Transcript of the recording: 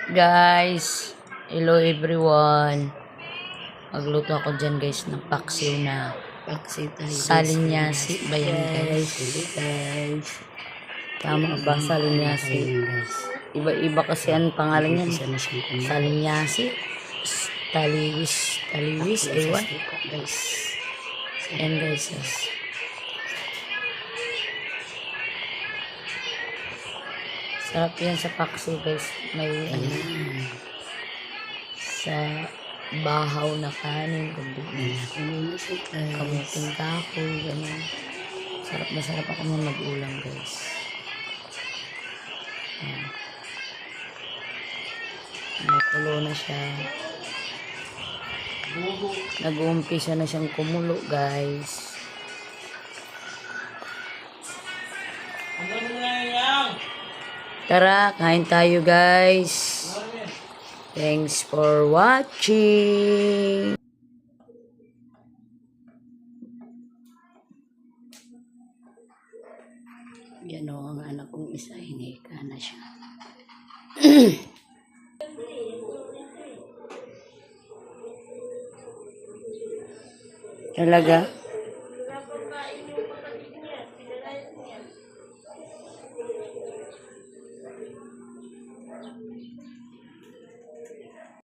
Guys, hello everyone. Magluto ako dyan guys ng paksiw na salinyasi ba yan guys? Guys. Tama ba salinyasi? Iba-iba kasi ang pangalan yan. Salinyasi, taliwis, ewan. Guys. Yan guys. Sarap yan sa paksiw guys. May sa bahaw na kanin, kamuting kahoy, gano'n. Sarap na sarap ako mag-ulam guys. Nakulo na siya. Nag-uumpisa na siyang kumulo guys. Tara, kain tayo guys. Thanks for watching. Yan o, ang anak kong isa, hineka na siya. Talaga?